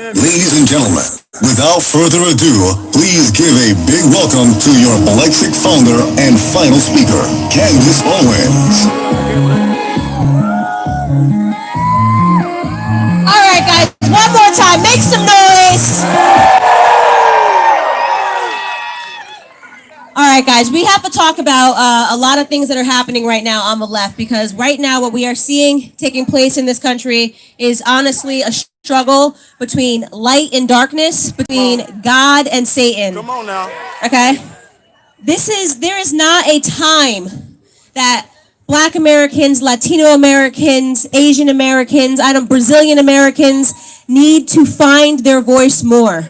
Ladies and gentlemen, without further ado, please give a big welcome to your BLEXIT founder and final speaker, Candace Owens. All right, guys, one more time, make some noise. All right, guys, we have to talk about a lot of things that are happening right now on the left, because right now what we are seeing taking place in this country is honestly a struggle between light and darkness, between God and Satan. Come on now. Okay? There is not a time that Black Americans, Latino Americans, Asian Americans, Brazilian Americans need to find their voice more.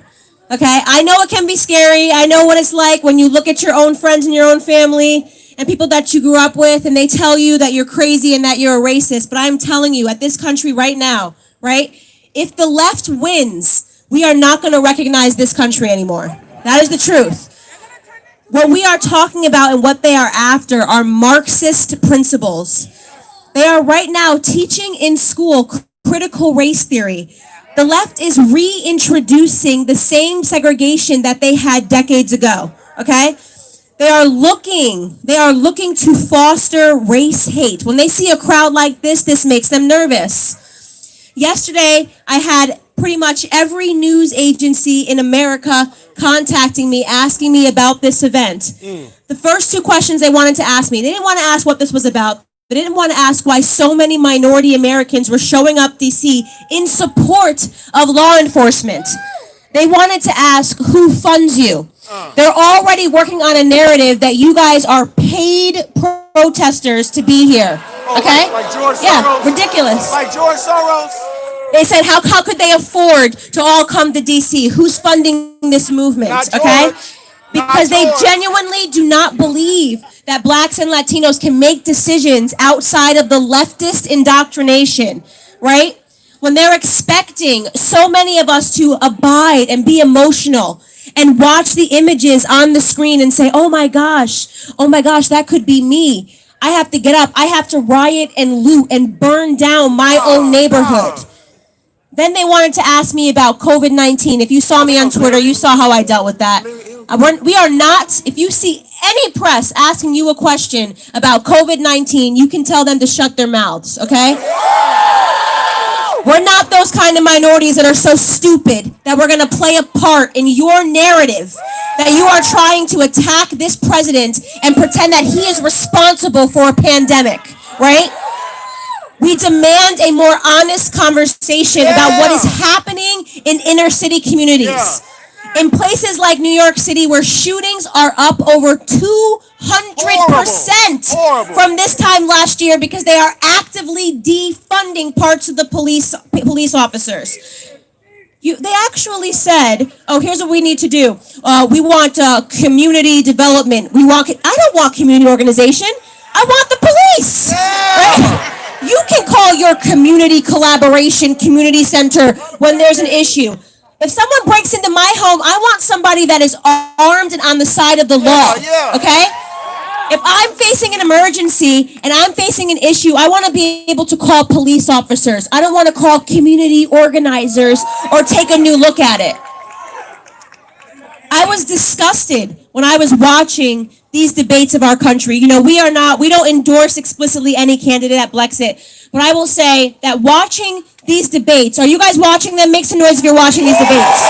Okay, I know it can be scary. I know what it's like when you look at your own friends and your own family and people that you grew up with and they tell you that you're crazy and that you're a racist. But I'm telling you, at this country right now, right, if the left wins, we are not going to recognize this country anymore. That is the truth. What we are talking about and what they are after are Marxist principles. They are right now teaching in school critical race theory. The left is reintroducing the same segregation that they had decades ago, okay? They are looking to foster race hate. When they see a crowd like this makes them nervous. Yesterday, I had pretty much every news agency in America contacting me, asking me about this event. The first two questions they wanted to ask me, they didn't want to ask what this was about. They didn't want to ask why so many minority Americans were showing up DC in support of law enforcement. They wanted to ask who funds you. They're already working on a narrative that you guys are paid protesters to be here. Okay? Like George Soros? Yeah, ridiculous. Like George Soros? They said, how could they afford to all come to DC? Who's funding this movement? Not Okay? George. Because they genuinely do not believe that Blacks and Latinos can make decisions outside of the leftist indoctrination, right? When they're expecting so many of us to abide and be emotional and watch the images on the screen and say, oh my gosh, that could be me. I have to get up. I have to riot and loot and burn down my own neighborhood. Then they wanted to ask me about COVID-19. If you saw me on Twitter, you saw how I dealt with that. We are not, if you see any press asking you a question about COVID-19, you can tell them to shut their mouths, okay? We're not those kind of minorities that are so stupid that we're going to play a part in your narrative that you are trying to attack this president and pretend that he is responsible for a pandemic, right? We demand a more honest conversation about what is happening in inner city communities. In places like New York City, where shootings are up over 200% from this time last year because they are actively defunding parts of the police officers. They actually said, oh, here's what we need to do. We want community development. I don't want community organization. I want the police. Right? You can call your community collaboration community center when there's an issue. If someone breaks into my home, I want somebody that is armed and on the side of the law, okay? If I'm facing an emergency and I'm facing an issue, I want to be able to call police officers. I don't want to call community organizers or take a new look at it. I was disgusted when I was watching these debates of our country. You know, we don't endorse explicitly any candidate at BLEXIT, but I will say that watching these debates, are you guys watching them? Make some noise if you're watching these debates.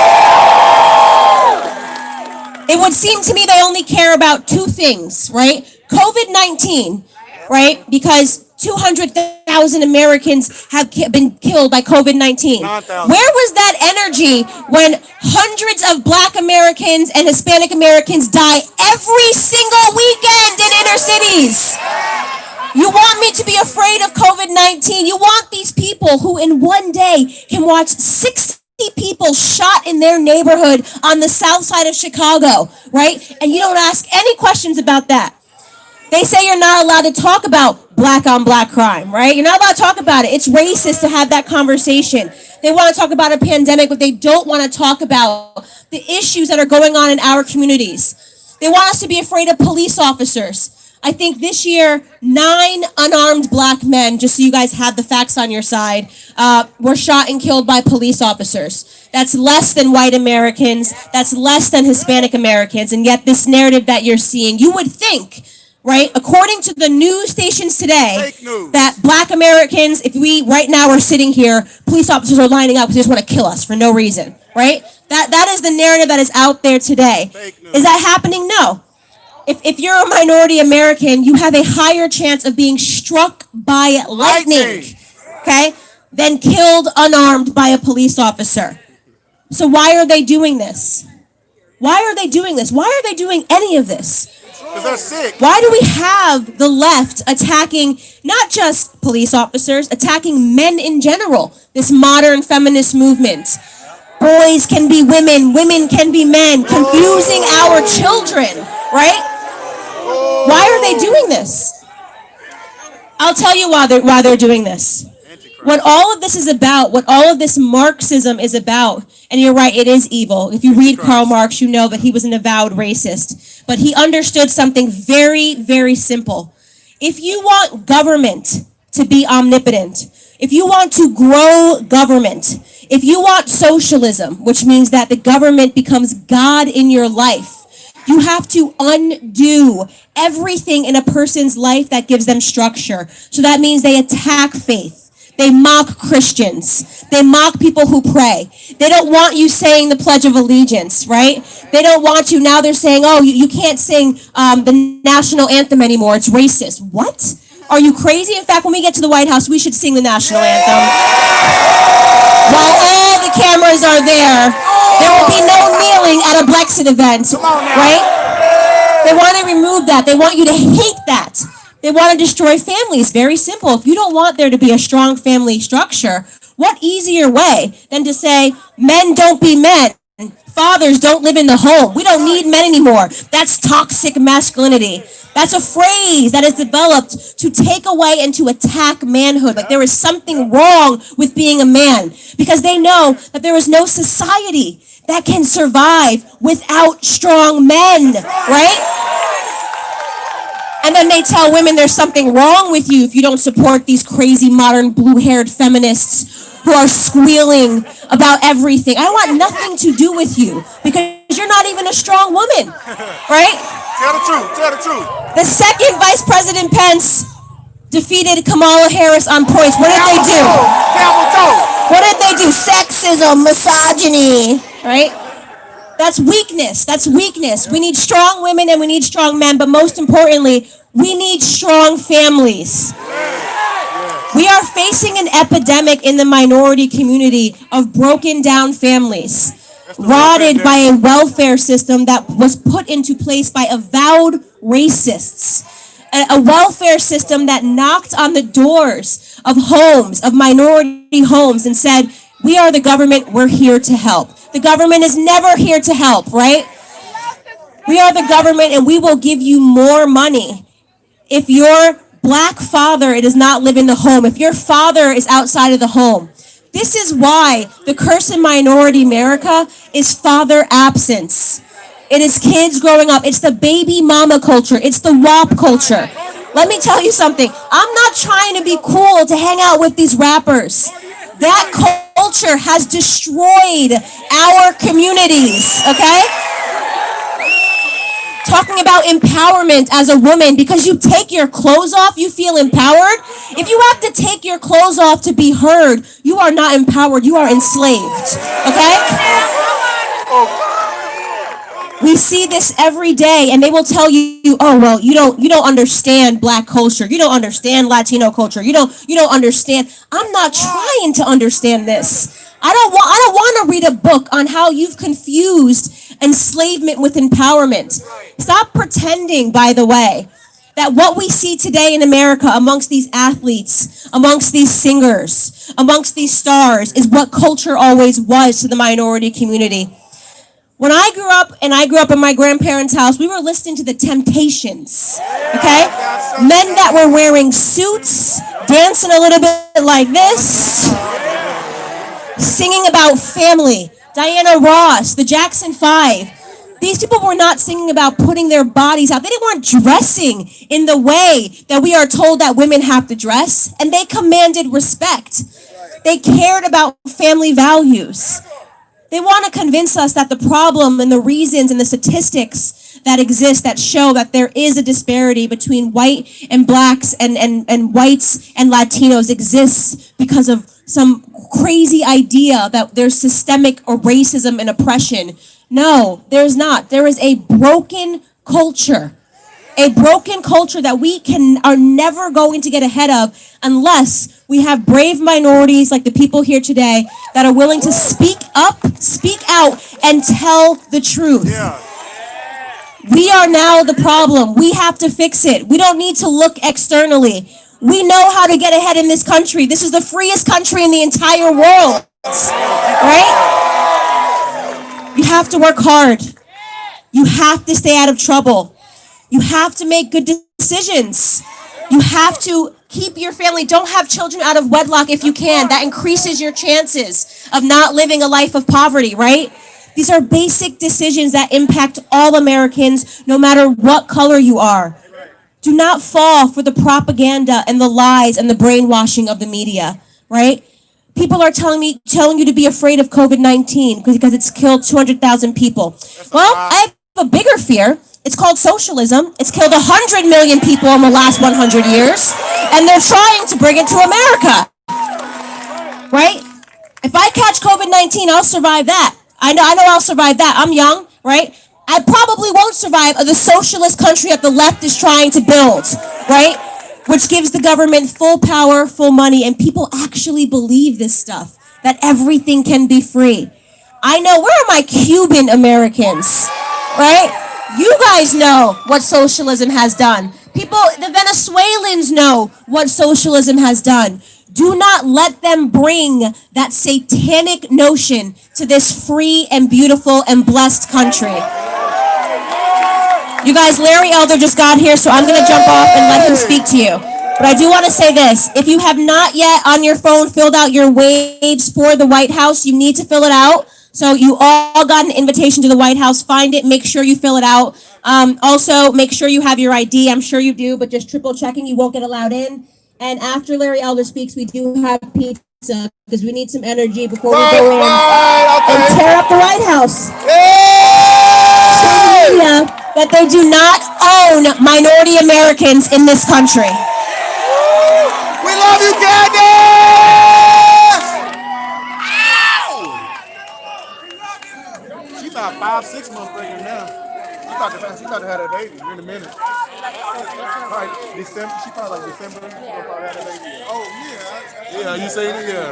It would seem to me they only care about two things, right? COVID-19, right? Because 200,000 Americans have been killed by COVID-19. Where was that energy when hundreds of Black Americans and Hispanic Americans die every single weekend in inner cities? You want me to be afraid of COVID-19? You want these people who in one day can watch 60 people shot in their neighborhood on the south side of Chicago, right? And you don't ask any questions about that. They say you're not allowed to talk about black on black crime, right? You're not allowed to talk about it. It's racist to have that conversation. They want to talk about a pandemic, but they don't want to talk about the issues that are going on in our communities. They want us to be afraid of police officers. I think this year, 9 unarmed Black men, just so you guys have the facts on your side, were shot and killed by police officers. That's less than white Americans. That's less than Hispanic Americans. And yet this narrative that you're seeing, you would think, right, according to the news stations today, that Black Americans, if we right now are sitting here, police officers are lining up because they just want to kill us for no reason, right? That is the narrative that is out there today. Is that happening? No. If you're a minority American, you have a higher chance of being struck by lightning, okay, than killed unarmed by a police officer. So why are they doing this? Why are they doing this? Why are they doing any of this? Because they're sick. Why do we have the left attacking not just police officers, attacking men in general? This modern feminist movement. Boys can be women, women can be men, confusing our children, right? Why are they doing this? I'll tell you why they're doing this. What all of this is about, what all of this Marxism is about, and you're right, it is evil. If you read Karl Marx, you know that he was an avowed racist. But he understood something very, very simple. If you want government to be omnipotent, if you want to grow government, if you want socialism, which means that the government becomes God in your life, you have to undo everything in a person's life that gives them structure. So that means they attack faith. They mock Christians. They mock people who pray. They don't want you saying the Pledge of Allegiance, right? They don't want you. Now they're saying, oh, you can't sing the national anthem anymore. It's racist. What? Are you crazy? In fact, when we get to the White House, we should sing the national anthem. While all the cameras are there will be no kneeling at a BLEXIT event, right? They want to remove that. They want you to hate that. They want to destroy families. Very simple. If you don't want there to be a strong family structure, what easier way than to say men don't be men? Fathers don't live in the home. We don't need men anymore. That's toxic masculinity. That's a phrase that is developed to take away and to attack manhood. Like there is something wrong with being a man because they know that there is no society that can survive without strong men, right? And then they tell women there's something wrong with you if you don't support these crazy modern blue-haired feminists who are squealing about everything. I want nothing to do with you because you're not even a strong woman, right? Tell the truth. Tell the truth. The second Vice President Pence defeated Kamala Harris on points. What did they do? What did they do? Sexism, misogyny, right? That's weakness. That's weakness. We need strong women and we need strong men, but most importantly, we need strong families. We are facing an epidemic in the minority community of broken down families, rotted by a welfare system that was put into place by avowed racists. A welfare system that knocked on the doors of homes, of minority homes, and said, we are the government, we're here to help. The government is never here to help, right? We are the government and we will give you more money. If your Black father does not live in the home, if your father is outside of the home, this is why the curse in minority America is father absence. It is kids growing up. It's the baby mama culture. It's the WAP culture. Let me tell you something. I'm not trying to be cool to hang out with these rappers. That culture has destroyed our communities, okay? Talking about empowerment as a woman, because you take your clothes off, you feel empowered. If you have to take your clothes off to be heard, you are not empowered, you are enslaved, okay? We see this every day, and they will tell you, "Oh well, you don't understand Black culture. You don't understand Latino culture. You don't understand." I'm not trying to understand this. I don't want to read a book on how you've confused enslavement with empowerment. Stop pretending, by the way, that what we see today in America amongst these athletes, amongst these singers, amongst these stars is what culture always was to the minority community. When I grew up in my grandparents' house, we were listening to the Temptations, okay? Men that were wearing suits, dancing a little bit like this, singing about family. Diana Ross, the Jackson 5. These people were not singing about putting their bodies out. They weren't dressing in the way that we are told that women have to dress, and they commanded respect. They cared about family values. They want to convince us that the problem and the reasons and the statistics that exist that show that there is a disparity between white and blacks and whites and Latinos exists because of some crazy idea that there's systemic or racism and oppression. No, there's not. There is a broken culture. A broken culture that we are never going to get ahead of unless we have brave minorities like the people here today that are willing to speak up, speak out, and tell the truth. Yeah. We are now the problem. We have to fix it. We don't need to look externally. We know how to get ahead in this country. This is the freest country in the entire world, right? You have to work hard. You have to stay out of trouble. You have to make good decisions. You have to keep your family. Don't have children out of wedlock if you can. That increases your chances of not living a life of poverty, right? These are basic decisions that impact all Americans, no matter what color you are. Do not fall for the propaganda and the lies and the brainwashing of the media, right? People are telling you to be afraid of COVID-19 because it's killed 200,000 people. Well, I have a bigger fear. It's called socialism. It's killed 100 million people in the last 100 years, and they're trying to bring it to America, right? If I catch COVID-19, I'll survive that. I know I'll survive that. I'm young, right? I probably won't survive the socialist country that the left is trying to build, right? Which gives the government full power, full money, and people actually believe this stuff, that everything can be free. I know, where are my Cuban Americans, right? You guys know what socialism has done. The Venezuelans know what socialism has done. Do not let them bring that satanic notion to this free and beautiful and blessed country. You guys, Larry Elder just got here, so I'm going to jump off and let him speak to you. But I do want to say this. If you have not yet on your phone filled out your waves for the White House, you need to fill it out. So you all got an invitation to the White House. Find it. Make sure you fill it out. Also, make sure you have your ID. I'm sure you do, but just triple checking. You won't get allowed in. And after Larry Elder speaks, we do have pizza because we need some energy before we go in and tear up the White House. Show the media that they do not own minority Americans in this country. We love you, Candace! She about 5-6 months pregnant now. She about to have that baby in a minute. Like December, she probably like December. She'll probably have that baby. Oh yeah. Yeah, you saying it? Yeah.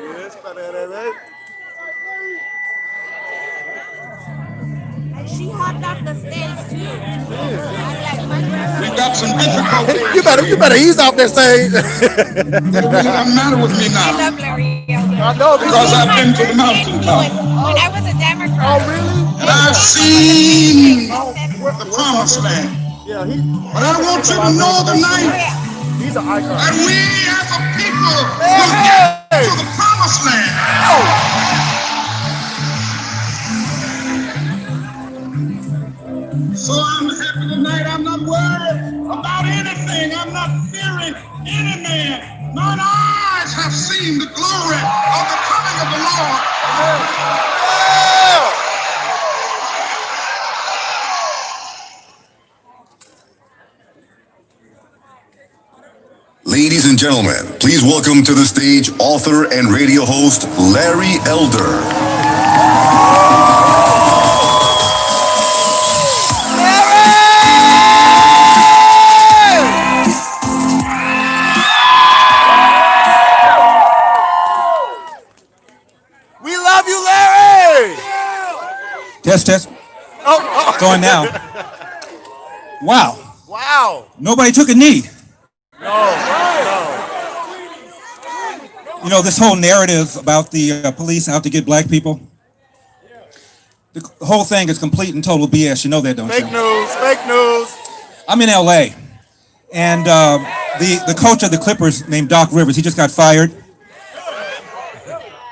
Yeah, she about to have that baby. She hopped off the stage too. We got some difficulties. You better ease off that stage. It really doesn't matter with me I now love Larry Elder. I know because I've been to the mountaintop When I was a Democrat. Oh really? and I've seen the promised land. Yeah, But I want you to know tonight he's an icon. that we as a people will get to the promised land. So I'm happy tonight. I'm not worried about anything. I'm not fearing any man. Mine eyes have seen the glory of the coming of the Lord. Ladies and gentlemen, please welcome to the stage author and radio host Larry Elder. Test, test. It's on now. Wow. Wow. Nobody took a knee. No. You know, this whole narrative about the police out to get black people, the whole thing is complete and total BS. You know that, don't you? Fake news. Fake news. I'm in LA, and the coach of the Clippers named Doc Rivers, he just got fired.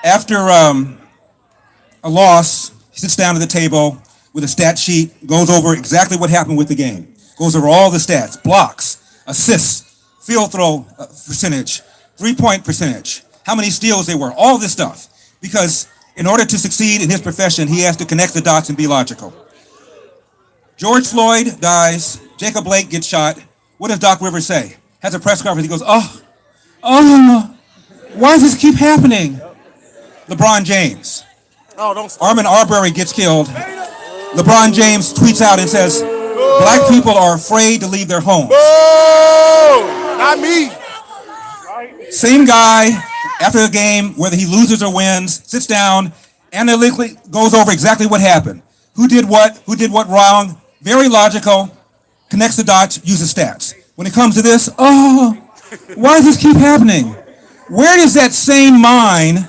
After a loss, he sits down at the table with a stat sheet, goes over exactly what happened with the game, goes over all the stats, blocks, assists, field throw percentage, three-point percentage, how many steals there were, all this stuff. Because in order to succeed in his profession, he has to connect the dots and be logical. George Floyd dies, Jacob Blake gets shot. What does Doc Rivers say? Has a press conference, he goes, why does this keep happening? LeBron James. Oh, don't start. Armin Arbery gets killed. LeBron James tweets out and says, black people are afraid to leave their homes. Oh, not me. Same guy, after the game, whether he loses or wins, sits down, analytically goes over exactly what happened. Who did what wrong, very logical, connects the dots, uses stats. When it comes to this, why does this keep happening? Where does that same mind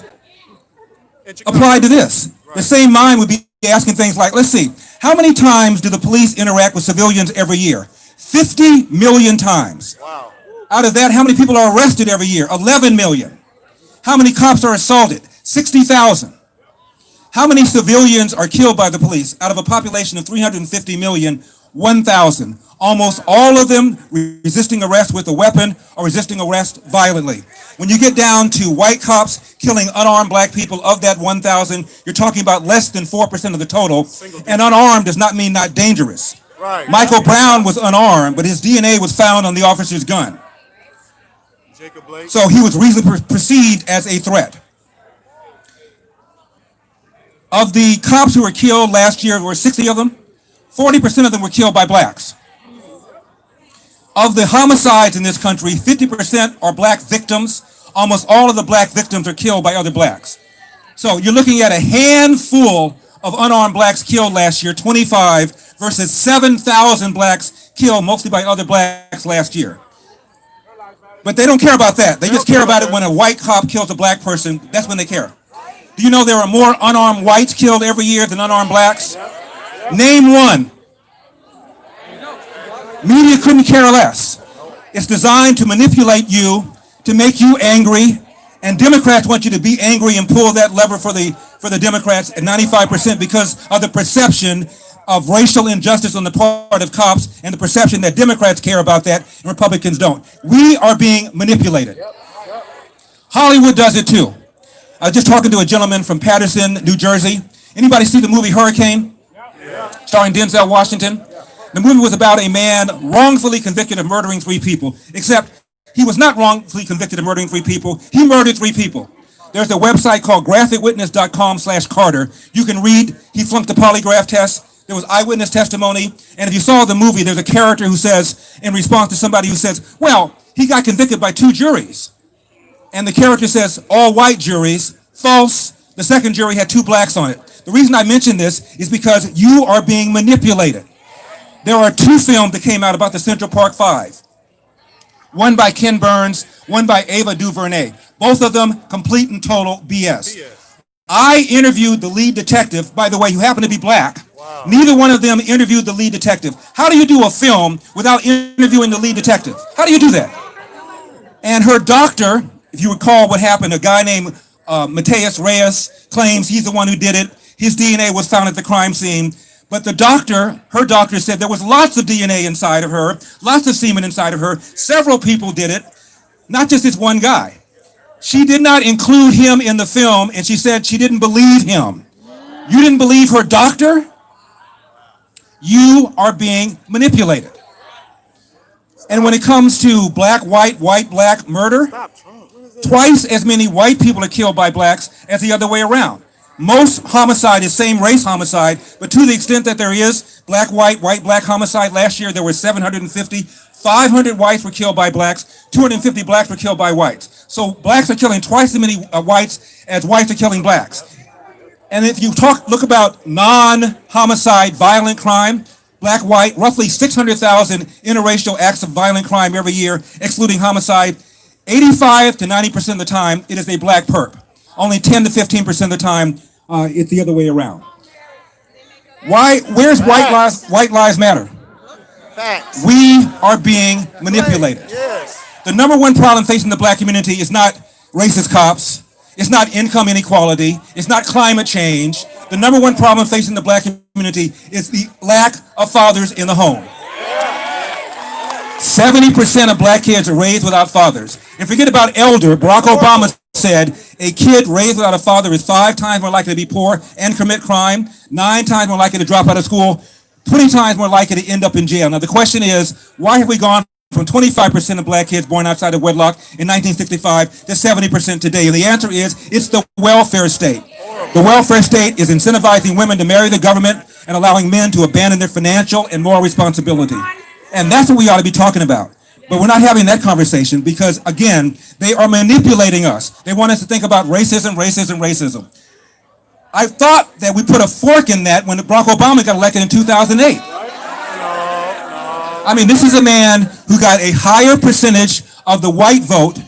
apply to this? The same mind would be asking things like, let's see, how many times do the police interact with civilians every year? 50 million times. Wow. Out of that, how many people are arrested every year? 11 million. How many cops are assaulted? 60,000. How many civilians are killed by the police? Out of a population of 350 million, 1,000. Almost all of them resisting arrest with a weapon or resisting arrest violently. When you get down to white cops killing unarmed black people, of that 1,000, you're talking about less than 4% of the total. And unarmed does not mean not dangerous. Right. Michael Brown was unarmed, but his DNA was found on the officer's gun. Jacob Blake. So he was reasonably perceived as a threat. Of the cops who were killed last year, there were 60 of them. 40% of them were killed by blacks. Of the homicides in this country, 50% are black victims. Almost all of the black victims are killed by other blacks. So you're looking at a handful of unarmed blacks killed last year, 25, versus 7,000 blacks killed mostly by other blacks last year. But they don't care about that. They just care about it when a white cop kills a black person. That's when they care. Do you know there are more unarmed whites killed every year than unarmed blacks? Name one. Media couldn't care less. It's designed to manipulate you, to make you angry, and Democrats want you to be angry and pull that lever for the Democrats at 95% because of the perception of racial injustice on the part of cops and the perception that Democrats care about that and Republicans don't. We are being manipulated. Hollywood does it too. I was just talking to a gentleman from Paterson, New Jersey. Anybody see the movie Hurricane? Starring Denzel Washington? The movie was about a man wrongfully convicted of murdering 3 people, except he was not wrongfully convicted of murdering 3 people. He murdered 3 people. There's a website called graphicwitness.com/Carter. You can read, he flunked the polygraph test. There was eyewitness testimony. And if you saw the movie, there's a character who says, in response to somebody who says, well, he got convicted by 2 juries. And the character says, all white juries. False. The second jury had 2 blacks on it. The reason I mention this is because you are being manipulated. There are 2 films that came out about the Central Park 5. One by Ken Burns, one by Ava DuVernay. Both of them complete and total BS. I interviewed the lead detective, by the way, who happened to be black. Wow. Neither one of them interviewed the lead detective. How do you do a film without interviewing the lead detective? How do you do that? And her doctor, if you recall what happened, a guy named Mateus Reyes claims he's the one who did it. His DNA was found at the crime scene. But the doctor, her doctor said there was lots of DNA inside of her, lots of semen inside of her. Several people did it, not just this one guy. She did not include him in the film, and she said she didn't believe him. You didn't believe her doctor? You are being manipulated. And when it comes to black, white, black murder, twice as many white people are killed by blacks as the other way around. Most homicide is same race homicide, but to the extent that there is black, black homicide, last year there were 750, 500 whites were killed by blacks, 250 blacks were killed by whites. So blacks are killing twice as many whites as whites are killing blacks. And if you look about non-homicide violent crime, black, white, roughly 600,000 interracial acts of violent crime every year, excluding homicide. 85 to 90% of the time, it is a black perp. Only 10 to 15% of the time, it's the other way around. Why? Where's White Lives Matter? Facts. We are being manipulated. Yes. The number one problem facing the black community is not racist cops. It's not income inequality. It's not climate change. The number one problem facing the black community is the lack of fathers in the home. 70% of black kids are raised without fathers. And forget about elder. Barack Obama said a kid raised without a father is 5 times more likely to be poor and commit crime, 9 times more likely to drop out of school, 20 times more likely to end up in jail. Now the question is, why have we gone from 25% of black kids born outside of wedlock in 1965 to 70% today? And the answer is, it's the welfare state. The welfare state is incentivizing women to marry the government and allowing men to abandon their financial and moral responsibility. And that's what we ought to be talking about. But we're not having that conversation because, again, they are manipulating us. They want us to think about racism, racism, racism. I thought that we put a fork in that when Barack Obama got elected in 2008. I mean, this is a man who got a higher percentage of the white vote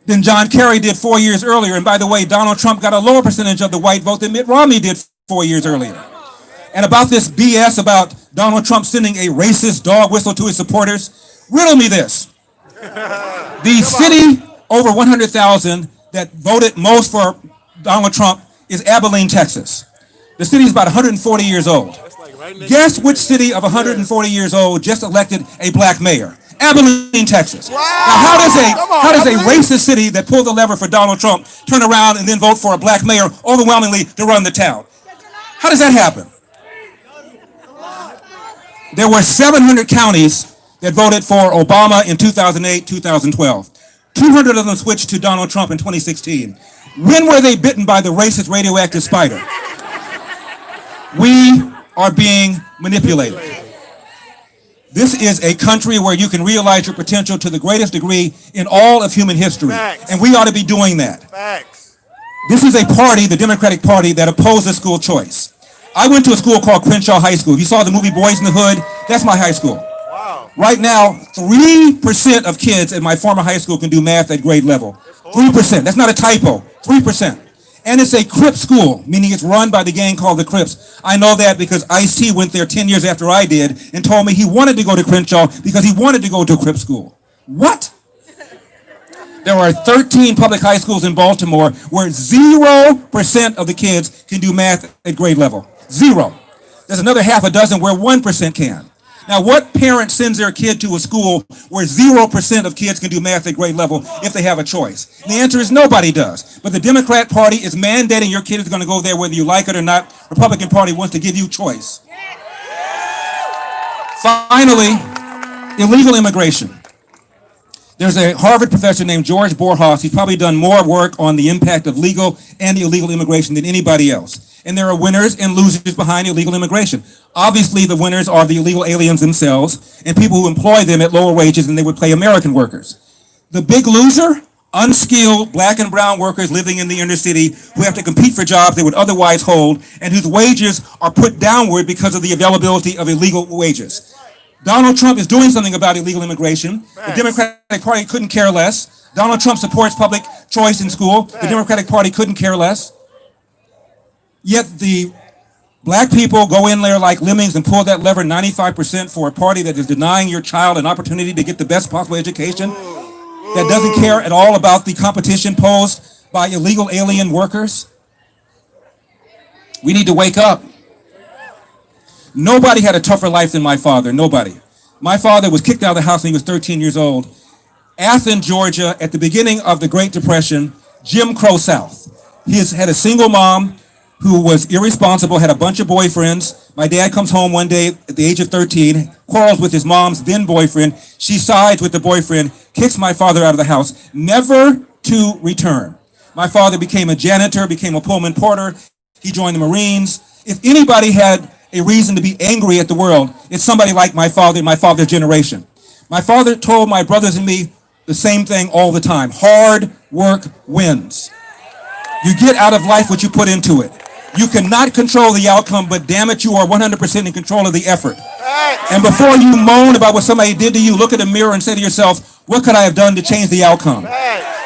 than John Kerry did 4 years earlier. And by the way, Donald Trump got a lower percentage of the white vote than Mitt Romney did 4 years earlier. And about this BS about Donald Trump sending a racist dog whistle to his supporters, riddle me this. The city over 100,000 that voted most for Donald Trump is Abilene, Texas. The city is about 140 years old. Guess which city of 140 years old just elected a black mayor? Abilene, Texas. Wow. Now, how does a racist city that pulled the lever for Donald Trump turn around and then vote for a black mayor overwhelmingly to run the town? How does that happen? There were 700 counties that voted for Obama in 2008, 2012. 200 of them switched to Donald Trump in 2016. When were they bitten by the racist radioactive spider? We are being manipulated. This is a country where you can realize your potential to the greatest degree in all of human history. Facts. And we ought to be doing that. Facts. This is a party, the Democratic Party, that opposes school choice. I went to a school called Crenshaw High School. If you saw the movie Boys in the Hood, that's my high school. Wow. Right now, 3% of kids at my former high school can do math at grade level. 3%. That's not a typo. 3%. And it's a Crip school, meaning it's run by the gang called the Crips. I know that because Ice-T went there 10 years after I did and told me he wanted to go to Crenshaw because he wanted to go to a Crip school. What? There are 13 public high schools in Baltimore where 0% of the kids can do math at grade level. 0. There's another half a dozen where 1% can. Now, what parent sends their kid to a school where 0% of kids can do math at grade level if they have a choice? And the answer is nobody does. But the Democrat Party is mandating your kid is going to go there whether you like it or not. Republican Party wants to give you choice. Finally, illegal immigration. There's a Harvard professor named George Borhaus. He's probably done more work on the impact of legal and illegal immigration than anybody else. And there are winners and losers behind illegal immigration. Obviously, the winners are the illegal aliens themselves and people who employ them at lower wages than they would pay American workers. The big loser, unskilled black and brown workers living in the inner city who have to compete for jobs they would otherwise hold and whose wages are put downward because of the availability of illegal wages. Donald Trump is doing something about illegal immigration. The Democratic Party couldn't care less. Donald Trump supports public choice in school. The Democratic Party couldn't care less. Yet the black people go in there like lemmings and pull that lever 95% for a party that is denying your child an opportunity to get the best possible education, that doesn't care at all about the competition posed by illegal alien workers. We need to wake up. Nobody had a tougher life than my father, nobody. My father was kicked out of the house when he was 13 years old. Athens, Georgia, at the beginning of the Great Depression, Jim Crow South. He had a single mom who was irresponsible, had a bunch of boyfriends. My dad comes home one day at the age of 13, quarrels with his mom's then boyfriend. She sides with the boyfriend, kicks my father out of the house, never to return. My father became a janitor, became a Pullman porter. He joined the Marines. If anybody had a reason to be angry at the world, it's somebody like my father and my father's generation. My father told my brothers and me the same thing all the time. Hard work wins. You get out of life what you put into it. You cannot control the outcome, but damn it, you are 100% in control of the effort. And before you moan about what somebody did to you, look in the mirror and say to yourself, what could I have done to change the outcome?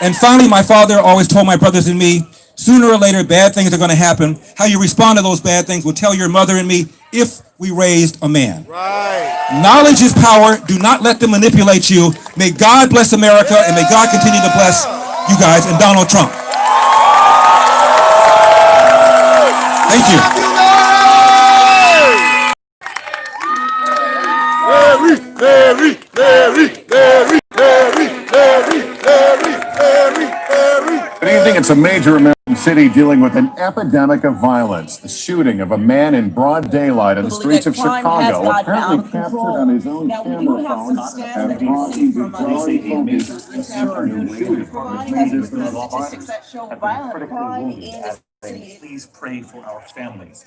And finally, my father always told my brothers and me, sooner or later, bad things are going to happen. How you respond to those bad things will tell your mother and me if we raised a man. Knowledge is power. Do not let them manipulate you. May God bless America, and may God continue to bless you guys and Donald Trump. Thank you. Good evening. It's a major American city dealing with an epidemic of violence. The shooting of a man in broad daylight in the streets of Chicago, apparently captured on his own camera phone, have brought into growing focus concerning the shooting. Statistics that show violent crime in the city. Please pray for our families.